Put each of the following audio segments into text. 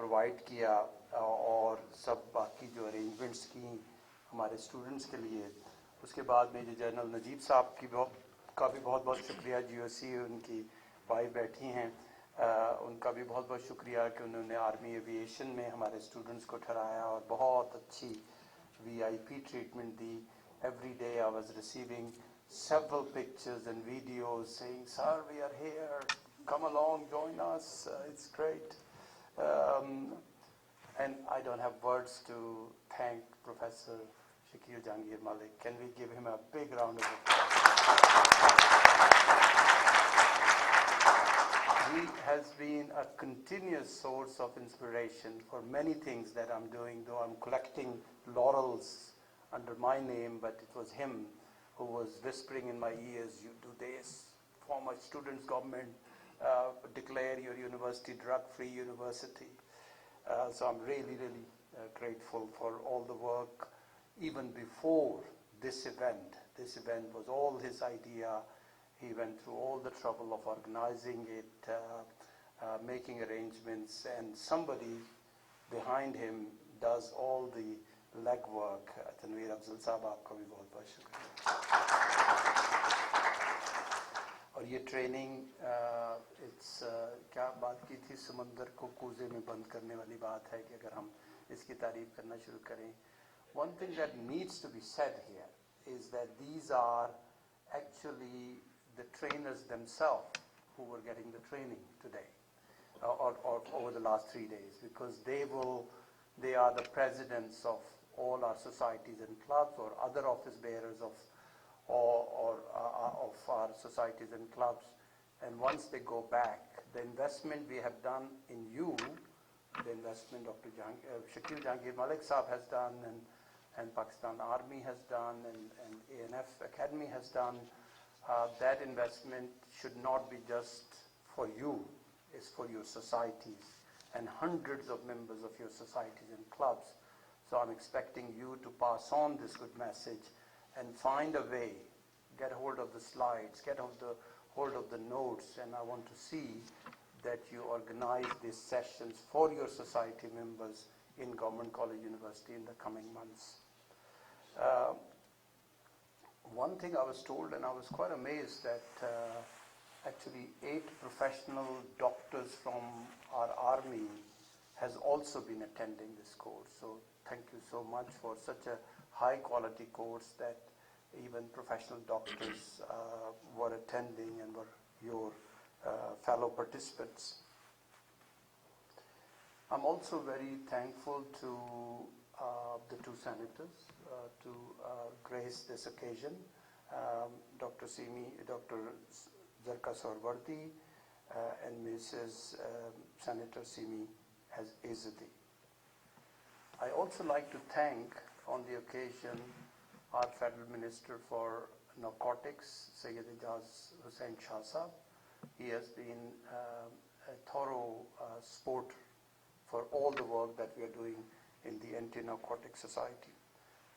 Provide किया और सब बाकी जो अरेंजमेंट्स की हमारे स्टूडेंट्स के लिए। उसके बाद में जो जनरल नजीब साहब का भी बहुत बहुत शुक्रिया। GOC उनकी वाइफ बैठी हैं, उनका भी बहुत बहुत शुक्रिया कि उन्होंने आर्मी एविएशन में हमारे स्टूडेंट्स को ठहराया और बहुत अच्छी VIP treatment the. Every day I was receiving several pictures and videos saying, "Sir, we are here. Come along, join us. It's great." And I don't have words to thank Professor Shakil Jahangir Malik. Can we give him a big round of applause? He has been a continuous source of inspiration for many things that I'm doing, though I'm collecting laurels under my name, but it was him who was whispering in my ears, "You do this, form a students' government, declare your university drug-free university." So I'm really, really grateful for all the work. Even before this event was all his idea. He went through all the trouble of organizing it, making arrangements, and somebody behind him does all the legwork. Tanveer Afzal साहब, आपका भी बहुत बहुत शुक्रिया। और ये training क्या बात की थी, समंदर को कूजे में बंद करने वाली बात है कि अगर हम इसकी तारीफ करना शुरू करें। One thing that needs to be said here is that these are actually the trainers themselves who were getting the training today or over the last 3 days, because they are the presidents of all our societies and clubs or other office bearers of our societies and clubs. And once they go back, the investment we have done in you, the investment Dr. Shakil Jahangir Malik Saab has done, and Pakistan Army has done, and ANF Academy has done, that investment should not be just for you, it's for your societies and hundreds of members of your societies and clubs. So I'm expecting you to pass on this good message and find a way, get hold of the slides, get hold of the notes, and I want to see that you organize these sessions for your society members in Government College University in the coming months. One thing I was told, and I was quite amazed, that actually 8 professional doctors from our army has also been attending this course. So thank you so much for such a high quality course that even professional doctors were attending and were your fellow participants. I'm also very thankful to the 2 senators to grace this occasion, Dr. Zarka Sorwardi and Mrs. Senator Simi Izzati. I also like to thank on the occasion our Federal Minister for Narcotics, Sayyid Ijaz Hussain Shah Sahab. He has been a thorough support for all the work that we are doing in the Anti-Narcotic Society.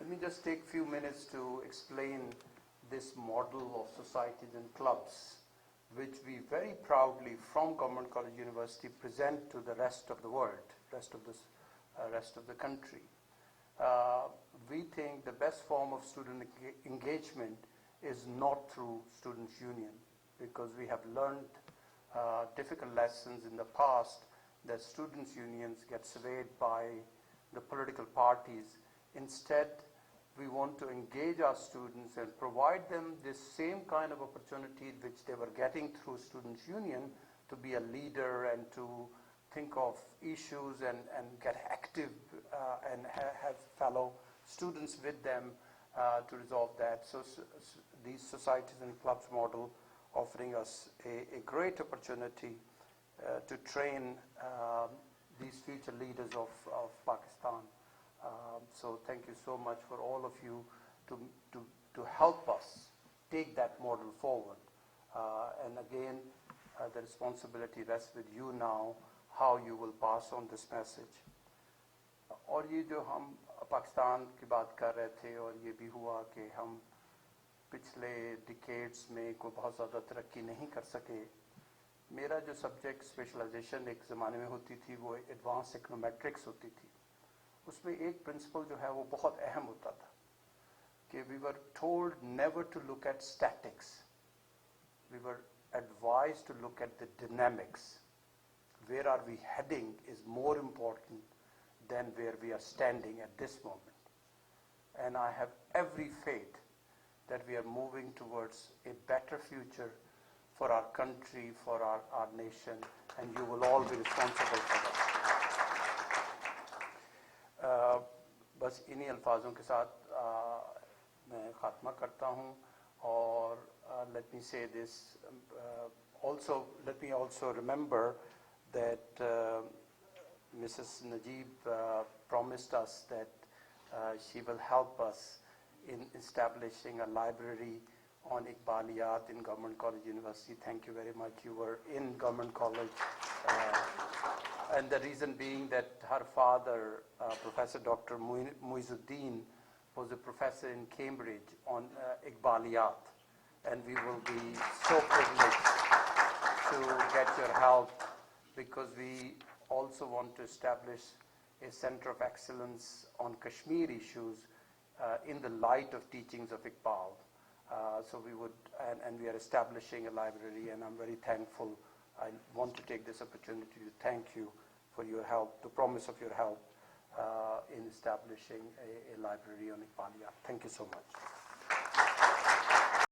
Let me just take a few minutes to explain this model of societies and clubs, which we very proudly from Government College University present to the rest of the world, rest of the country. We think the best form of student engagement is not through Students' Union, because we have learned difficult lessons in the past that students' unions get swayed by the political parties. Instead, we want to engage our students and provide them this same kind of opportunity which they were getting through Students' Union, to be a leader and to think of issues and get active and have fellow students with them to resolve that. So these societies and clubs model offering us a great opportunity to train these future leaders of Pakistan. So thank you so much for all of you to help us take that model forward. And again, the responsibility rests with you now, how you will pass on this message. और ये जो हम पाकिस्तान की बात कर रहे थे, और ये भी हुआ कि हम पिछले डिकेड्स में कोई बहुत ज़्यादा तरक्की नहीं कर सके, मेरा जो सब्जेक्ट स्पेशलाइजेशन एक ज़माने में होती थी वो एडवांस इकोनोमेट्रिक्स होती थी. उसमें एक प्रिंसिपल जो है वो बहुत अहम होता था कि we were told never to look at statics, we were advised to look at the dynamics. Where are we heading is more important than where we are standing at this moment. And I have every faith that we are moving towards a better future for our country, for our nation, and you will all be responsible for that. बस इन्हीं अल्फाजों के साथ मैं ख़ात्मा करता हूँ. और let me say this, let me also remember that Mrs. Najib promised us that she will help us in establishing a library on Iqbaliyat in Government College University. Thank you very much. You were in Government College. And the reason being that her father, Professor Dr. Muizuddin, was a professor in Cambridge on Iqbaliyat. And we will be so privileged to get your help because we also want to establish a center of excellence on Kashmir issues in the light of teachings of Iqbal. So we would, and we are establishing a library, and I'm very thankful. I want to take this opportunity to thank you for your help, the promise of your help in establishing a library on Iqbaliyat. Thank you so much.